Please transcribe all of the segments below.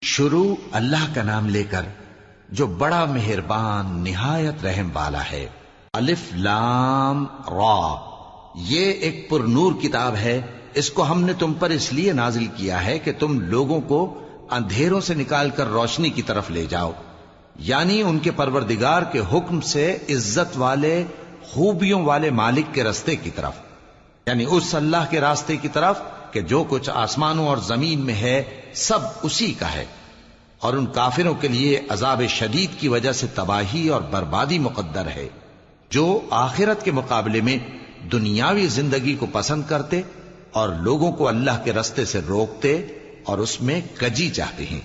شروع اللہ کا نام لے کر جو بڑا مہربان نہایت رحم والا ہے۔ الف لام را، یہ ایک پر نور کتاب ہے، اس کو ہم نے تم پر اس لیے نازل کیا ہے کہ تم لوگوں کو اندھیروں سے نکال کر روشنی کی طرف لے جاؤ، یعنی ان کے پروردگار کے حکم سے عزت والے خوبیوں والے مالک کے راستے کی طرف، یعنی اس اللہ کے راستے کی طرف کہ جو کچھ آسمانوں اور زمین میں ہے سب اسی کا ہے۔ اور ان کافروں کے لیے عذاب شدید کی وجہ سے تباہی اور بربادی مقدر ہے، جو آخرت کے مقابلے میں دنیاوی زندگی کو پسند کرتے اور لوگوں کو اللہ کے راستے سے روکتے اور اس میں کجی چاہتے ہیں۔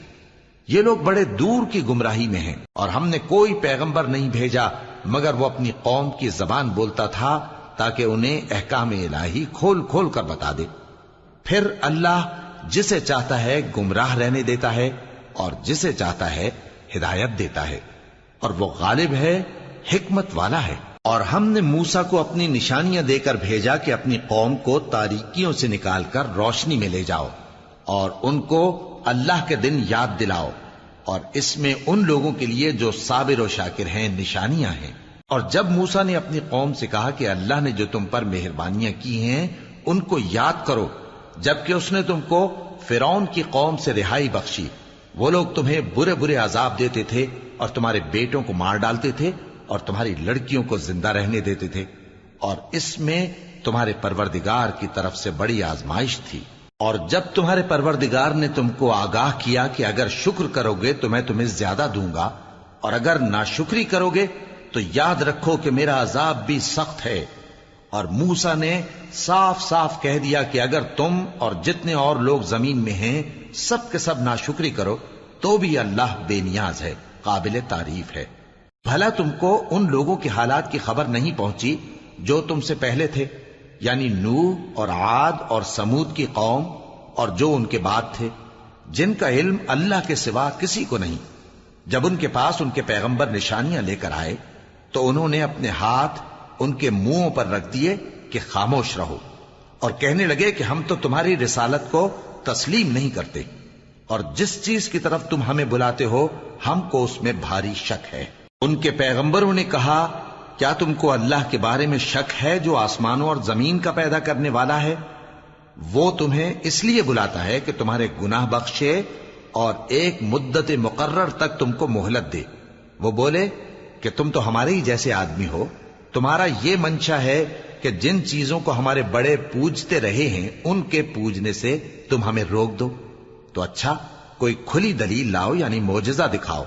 یہ لوگ بڑے دور کی گمراہی میں ہیں، اور ہم نے کوئی پیغمبر نہیں بھیجا مگر وہ اپنی قوم کی زبان بولتا تھا تاکہ انہیں احکام الہی کھول کھول کر بتا دے۔ پھر اللہ جسے چاہتا ہے گمراہ رہنے دیتا ہے اور جسے چاہتا ہے ہدایت دیتا ہے، اور وہ غالب ہے، حکمت والا ہے۔ اور ہم نے موسیٰ کو اپنی نشانیاں دے کر بھیجا کہ اپنی قوم کو تاریکیوں سے نکال کر روشنی میں لے جاؤ اور ان کو اللہ کے دن یاد دلاؤ، اور اس میں ان لوگوں کے لیے جو صابر و شاکر ہیں نشانیاں ہیں۔ اور جب موسیٰ نے اپنی قوم سے کہا کہ اللہ نے جو تم پر مہربانیاں کی ہیں ان کو یاد کرو، جبکہ اس نے تم کو فرعون کی قوم سے رہائی بخشی، وہ لوگ تمہیں برے برے عذاب دیتے تھے اور تمہارے بیٹوں کو مار ڈالتے تھے اور تمہاری لڑکیوں کو زندہ رہنے دیتے تھے، اور اس میں تمہارے پروردگار کی طرف سے بڑی آزمائش تھی۔ اور جب تمہارے پروردگار نے تم کو آگاہ کیا کہ اگر شکر کرو گے تو میں تمہیں زیادہ دوں گا، اور اگر ناشکری کرو گے تو یاد رکھو کہ میرا عذاب بھی سخت ہے۔ اور موسیٰ نے صاف صاف کہہ دیا کہ اگر تم اور جتنے اور لوگ زمین میں ہیں سب کے سب ناشکری کرو تو بھی اللہ بے نیاز ہے، قابل تعریف ہے۔ بھلا تم کو ان لوگوں کے حالات کی خبر نہیں پہنچی جو تم سے پہلے تھے، یعنی نوح اور عاد اور سمود کی قوم اور جو ان کے بعد تھے، جن کا علم اللہ کے سوا کسی کو نہیں۔ جب ان کے پاس ان کے پیغمبر نشانیاں لے کر آئے تو انہوں نے اپنے ہاتھ ان کے منہوں پر رکھ دیے کہ خاموش رہو، اور کہنے لگے کہ ہم تو تمہاری رسالت کو تسلیم نہیں کرتے، اور جس چیز کی طرف تم ہمیں بلاتے ہو ہم کو اس میں بھاری شک ہے۔ ان کے پیغمبروں نے کہا، کیا تم کو اللہ کے بارے میں شک ہے جو آسمانوں اور زمین کا پیدا کرنے والا ہے؟ وہ تمہیں اس لیے بلاتا ہے کہ تمہارے گناہ بخشے اور ایک مدت مقرر تک تم کو مہلت دے۔ وہ بولے کہ تم تو ہمارے ہی جیسے آدمی ہو، تمہارا یہ منشا ہے کہ جن چیزوں کو ہمارے بڑے پوجتے رہے ہیں ان کے پوجنے سے تم ہمیں روک دو، تو اچھا کوئی کھلی دلیل لاؤ، یعنی معجزہ دکھاؤ۔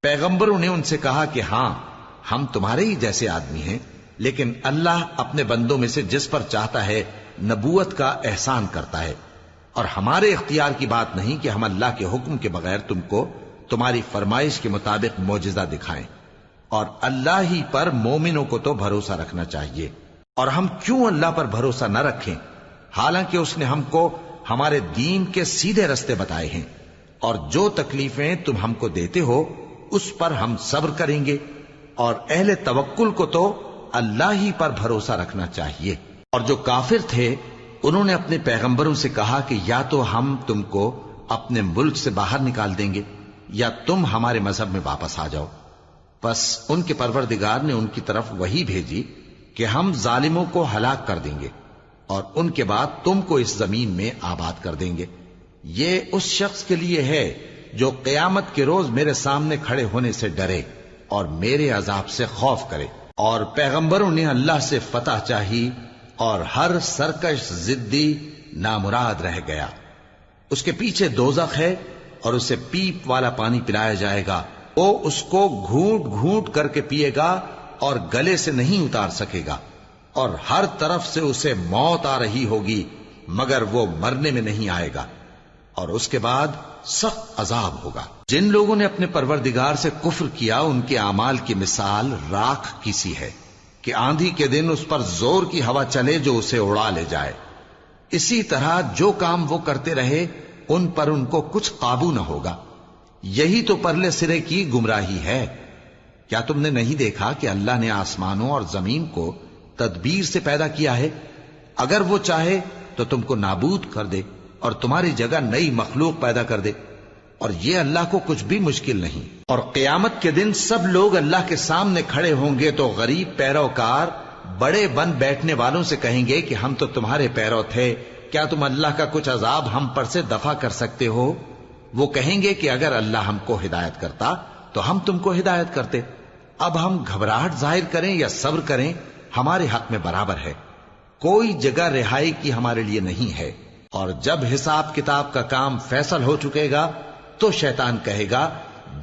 پیغمبروں نے ان سے کہا کہ ہاں ہم تمہارے ہی جیسے آدمی ہیں، لیکن اللہ اپنے بندوں میں سے جس پر چاہتا ہے نبوت کا احسان کرتا ہے، اور ہمارے اختیار کی بات نہیں کہ ہم اللہ کے حکم کے بغیر تم کو تمہاری فرمائش کے مطابق معجزہ دکھائیں، اور اللہ ہی پر مومنوں کو تو بھروسہ رکھنا چاہیے۔ اور ہم کیوں اللہ پر بھروسہ نہ رکھیں حالانکہ اس نے ہم کو ہمارے دین کے سیدھے رستے بتائے ہیں، اور جو تکلیفیں تم ہم کو دیتے ہو اس پر ہم صبر کریں گے، اور اہل توکل کو تو اللہ ہی پر بھروسہ رکھنا چاہیے۔ اور جو کافر تھے انہوں نے اپنے پیغمبروں سے کہا کہ یا تو ہم تم کو اپنے ملک سے باہر نکال دیں گے یا تم ہمارے مذہب میں واپس آ جاؤ۔ پس ان کے پروردگار نے ان کی طرف وحی بھیجی کہ ہم ظالموں کو ہلاک کر دیں گے اور ان کے بعد تم کو اس زمین میں آباد کر دیں گے۔ یہ اس شخص کے لیے ہے جو قیامت کے روز میرے سامنے کھڑے ہونے سے ڈرے اور میرے عذاب سے خوف کرے۔ اور پیغمبروں نے اللہ سے فتح چاہی اور ہر سرکش ضدی نامراد رہ گیا۔ اس کے پیچھے دوزخ ہے اور اسے پیپ والا پانی پلایا جائے گا، وہ اس کو گھونٹ گھونٹ کر کے پیے گا اور گلے سے نہیں اتار سکے گا، اور ہر طرف سے اسے موت آ رہی ہوگی مگر وہ مرنے میں نہیں آئے گا، اور اس کے بعد سخت عذاب ہوگا۔ جن لوگوں نے اپنے پروردگار سے کفر کیا ان کے اعمال کی مثال راکھ کی سی ہے کہ آندھی کے دن اس پر زور کی ہوا چلے جو اسے اڑا لے جائے۔ اسی طرح جو کام وہ کرتے رہے ان پر ان کو کچھ قابو نہ ہوگا۔ یہی تو پرلے سرے کی گمراہی ہے۔ کیا تم نے نہیں دیکھا کہ اللہ نے آسمانوں اور زمین کو تدبیر سے پیدا کیا ہے؟ اگر وہ چاہے تو تم کو نابود کر دے اور تمہاری جگہ نئی مخلوق پیدا کر دے۔ اور یہ اللہ کو کچھ بھی مشکل نہیں. اور قیامت کے دن سب لوگ اللہ کے سامنے کھڑے ہوں گے تو غریب پیروکار بڑے بن بیٹھنے والوں سے کہیں گے کہ ہم تو تمہارے پیرو تھے، کیا تم اللہ کا کچھ عذاب ہم پر سے دفع کر سکتے ہو؟ وہ کہیں گے کہ اگر اللہ ہم کو ہدایت کرتا تو ہم تم کو ہدایت کرتے. اب ہم گھبراہٹ ظاہر کریں یا صبر کریں ہمارے حق میں برابر ہے، کوئی جگہ رہائی کی ہمارے لیے نہیں ہے. اور جب حساب کتاب کا کام فیصل ہو چکے گا تو شیطان کہے گا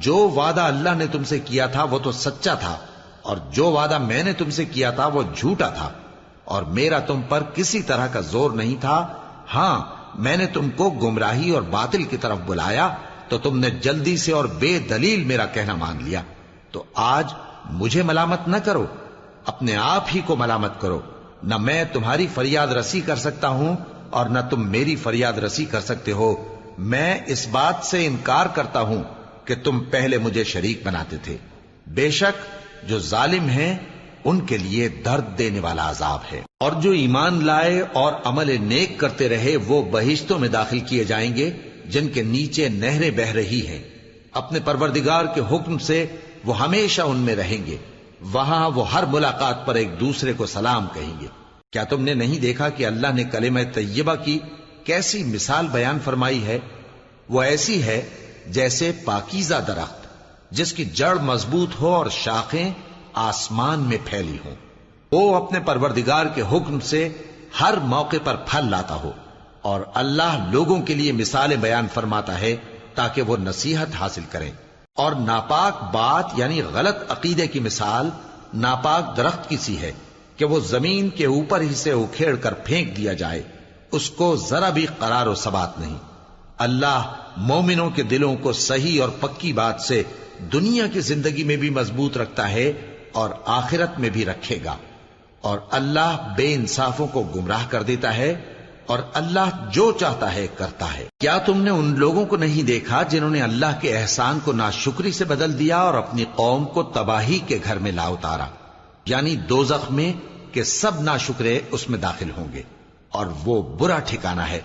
جو وعدہ اللہ نے تم سے کیا تھا وہ تو سچا تھا، اور جو وعدہ میں نے تم سے کیا تھا وہ جھوٹا تھا، اور میرا تم پر کسی طرح کا زور نہیں تھا. ہاں میں نے تم کو گمراہی اور باطل کی طرف بلایا تو تم نے جلدی سے اور بے دلیل میرا کہنا مان لیا. تو آج مجھے ملامت نہ کرو، اپنے آپ ہی کو ملامت کرو. نہ میں تمہاری فریاد رسی کر سکتا ہوں اور نہ تم میری فریاد رسی کر سکتے ہو. میں اس بات سے انکار کرتا ہوں کہ تم پہلے مجھے شریک بناتے تھے. بے شک جو ظالم ہیں ان کے لیے درد دینے والا عذاب ہے. اور جو ایمان لائے اور عمل نیک کرتے رہے وہ بہشتوں میں داخل کیے جائیں گے جن کے نیچے نہریں بہ رہی ہیں. اپنے پروردگار کے حکم سے وہ ہمیشہ ان میں رہیں گے. وہاں وہ ہر ملاقات پر ایک دوسرے کو سلام کہیں گے. کیا تم نے نہیں دیکھا کہ اللہ نے کلمہ طیبہ کی کیسی مثال بیان فرمائی ہے؟ وہ ایسی ہے جیسے پاکیزہ درخت جس کی جڑ مضبوط ہو اور شاخیں آسمان میں پھیلی ہوں. وہ اپنے پروردگار کے حکم سے ہر موقع پر پھل لاتا ہو. اور اللہ لوگوں کے لیے مثالیں بیان فرماتا ہے تاکہ وہ نصیحت حاصل کریں. اور ناپاک بات یعنی غلط عقیدے کی مثال ناپاک درخت کی سی ہے کہ وہ زمین کے اوپر ہی سے اکھیڑ کر پھینک دیا جائے، اس کو ذرا بھی قرار و ثبات نہیں. اللہ مومنوں کے دلوں کو صحیح اور پکی بات سے دنیا کی زندگی میں بھی مضبوط رکھتا ہے اور آخرت میں بھی رکھے گا. اور اللہ بے انصافوں کو گمراہ کر دیتا ہے اور اللہ جو چاہتا ہے کرتا ہے. کیا تم نے ان لوگوں کو نہیں دیکھا جنہوں نے اللہ کے احسان کو ناشکری سے بدل دیا اور اپنی قوم کو تباہی کے گھر میں لا اتارا، یعنی دوزخ میں کہ سب ناشکرے اس میں داخل ہوں گے اور وہ برا ٹھکانہ ہے.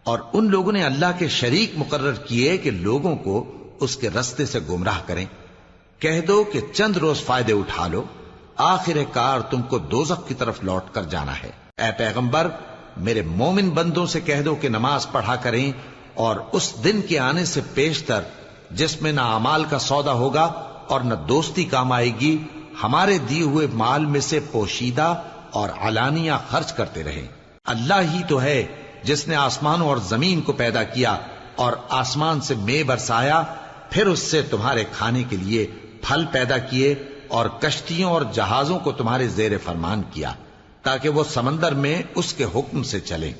اور ان لوگوں نے اللہ کے شریک مقرر کیے کہ لوگوں کو اس کے رستے سے گمراہ کریں. کہہ دو کہ چند روز فائدے اٹھا لو، آخر کار تم کو دوزخ کی طرف لوٹ کر جانا ہے. اے پیغمبر میرے مومن بندوں سے کہہ دو کہ نماز پڑھا کریں اور اس دن کے آنے سے پیشتر جس میں نہ اعمال کا سودا ہوگا اور نہ دوستی کام آئے گی ہمارے دیے ہوئے مال میں سے پوشیدہ اور علانیہ خرچ کرتے رہیں. اللہ ہی تو ہے جس نے آسمانوں اور زمین کو پیدا کیا اور آسمان سے مے برسایا، پھر اس سے تمہارے کھانے کے لیے پھل پیدا کیے اور کشتیوں اور جہازوں کو تمہارے زیر فرمان کیا تاکہ وہ سمندر میں اس کے حکم سے چلیں،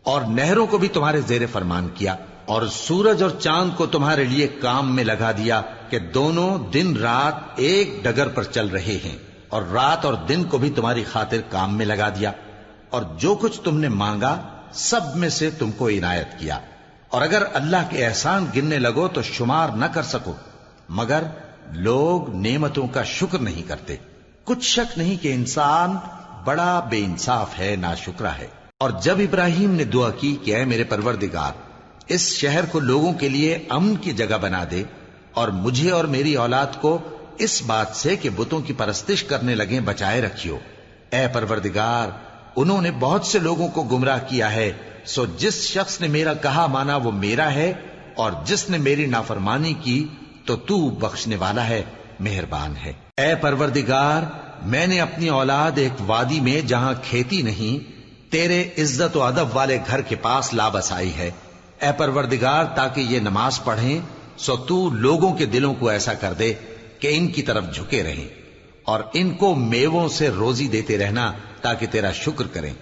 اور نہروں کو بھی تمہارے زیر فرمان کیا. اور سورج اور چاند کو تمہارے لیے کام میں لگا دیا کہ دونوں دن رات ایک ڈگر پر چل رہے ہیں، اور رات اور دن کو بھی تمہاری خاطر کام میں لگا دیا. اور جو کچھ تم نے مانگا سب میں سے تم کو عنایت کیا. اور اگر اللہ کے احسان گننے لگو تو شمار نہ کر سکو، مگر لوگ نعمتوں کا شکر نہیں کرتے. کچھ شک نہیں کہ انسان بڑا بے انصاف ہے، ناشکرا ہے. اور جب ابراہیم نے دعا کی کہ اے میرے پروردگار اس شہر کو لوگوں کے لیے امن کی جگہ بنا دے اور مجھے اور میری اولاد کو اس بات سے کہ بتوں کی پرستش کرنے لگیں بچائے رکھیو. اے پروردگار انہوں نے بہت سے لوگوں کو گمراہ کیا ہے، سو جس شخص نے میرا کہا مانا وہ میرا ہے، اور جس نے میری نافرمانی کی تو تو بخشنے والا ہے، مہربان ہے. اے پروردگار میں نے اپنی اولاد ایک وادی میں جہاں کھیتی نہیں تیرے عزت و ادب والے گھر کے پاس لا بسائی ہے. اے پروردگار تاکہ یہ نماز پڑھیں سو تو لوگوں کے دلوں کو ایسا کر دے کہ ان کی طرف جھکے رہیں، اور ان کو میووں سے روزی دیتے رہنا تاکہ تیرا شکر کریں.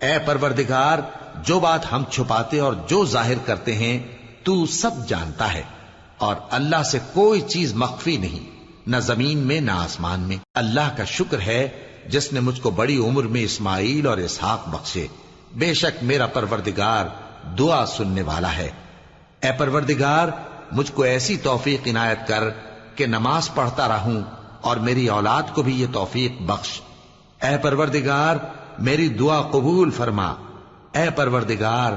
اے پروردگار جو بات ہم چھپاتے اور جو ظاہر کرتے ہیں تو سب جانتا ہے، اور اللہ سے کوئی چیز مخفی نہیں، نہ زمین میں نہ آسمان میں. اللہ کا شکر ہے جس نے مجھ کو بڑی عمر میں اسماعیل اور اسحاق بخشے. بے شک میرا پروردگار دعا سننے والا ہے. اے پروردگار مجھ کو ایسی توفیق عنایت کر کہ نماز پڑھتا رہوں اور میری اولاد کو بھی یہ توفیق بخش. اے پروردگار میری دعا قبول فرما. اے پروردگار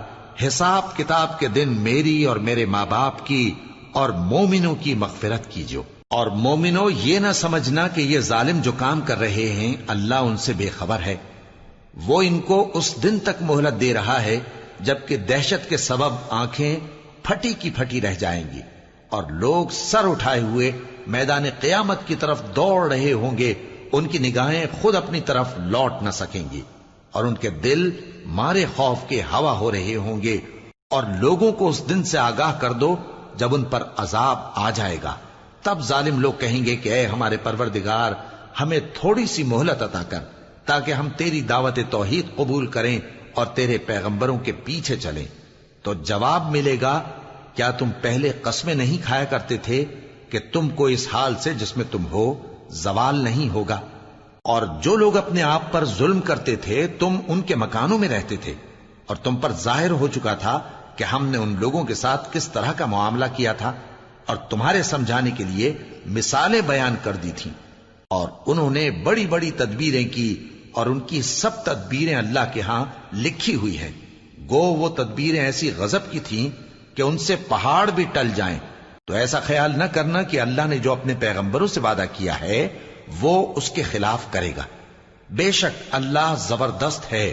حساب کتاب کے دن میری اور میرے ماں باپ کی اور مومنوں کی مغفرت کیجو۔ اور مومنوں یہ نہ سمجھنا کہ یہ ظالم جو کام کر رہے ہیں اللہ ان سے بے خبر ہے، وہ ان کو اس دن تک مہلت دے رہا ہے جبکہ دہشت کے سبب آنکھیں پھٹی کی پھٹی رہ جائیں گی اور لوگ سر اٹھائے ہوئے میدان قیامت کی طرف دوڑ رہے ہوں گے، ان کی نگاہیں خود اپنی طرف لوٹ نہ سکیں گی اور ان کے دل مارے خوف کے ہوا ہو رہے ہوں گے۔ اور لوگوں کو اس دن سے آگاہ کر دو جب ان پر عذاب آ جائے گا، تب ظالم لوگ کہیں گے کہ اے ہمارے پروردگار، ہمیں تھوڑی سی مہلت عطا کر تاکہ ہم تیری دعوت توحید قبول کریں اور تیرے پیغمبروں کے پیچھے چلیں۔ تو جواب ملے گا، کیا تم پہلے قسمیں نہیں کھایا کرتے تھے کہ تم کو اس حال سے جس میں تم ہو زوال نہیں ہوگا؟ اور جو لوگ اپنے آپ پر ظلم کرتے تھے تم ان کے مکانوں میں رہتے تھے، اور تم پر ظاہر ہو چکا تھا کہ ہم نے ان لوگوں کے ساتھ کس طرح کا معاملہ کیا تھا، اور تمہارے سمجھانے کے لیے مثالیں بیان کر دی تھیں۔ اور انہوں نے بڑی بڑی تدبیریں کی، اور ان کی سب تدبیریں اللہ کے ہاں لکھی ہوئی ہیں۔ گو وہ تدبیریں ایسی غضب کی تھیں کہ ان سے پہاڑ بھی ٹل جائیں۔ تو ایسا خیال نہ کرنا کہ اللہ نے جو اپنے پیغمبروں سے وعدہ کیا ہے وہ اس کے خلاف کرے گا۔ بے شک اللہ زبردست ہے،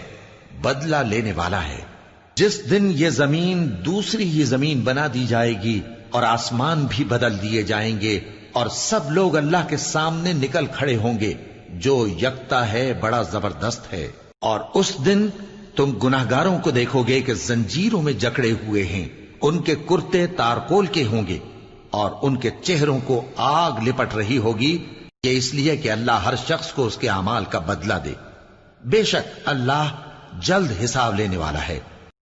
بدلہ لینے والا ہے۔ جس دن یہ زمین دوسری ہی زمین بنا دی جائے گی اور آسمان بھی بدل دیے جائیں گے اور سب لوگ اللہ کے سامنے نکل کھڑے ہوں گے، جو یکتا ہے بڑا زبردست ہے۔ اور اس دن تم گناہگاروں کو دیکھو گے کہ زنجیروں میں جکڑے ہوئے ہیں، ان کے کرتے تارکول کے ہوں گے اور ان کے چہروں کو آگ لپٹ رہی ہوگی، یہ اس لیے کہ اللہ ہر شخص کو اس کے اعمال کا بدلہ دے۔ بے شک اللہ جلد حساب لینے والا ہے۔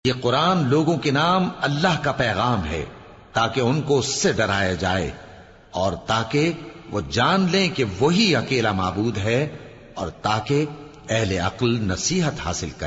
یہ قرآن لوگوں کے نام اللہ کا پیغام ہے تاکہ ان کو اس سے ڈرایا جائے اور تاکہ وہ جان لیں کہ وہی اکیلا معبود ہے، اور تاکہ اہل عقل نصیحت حاصل کریں۔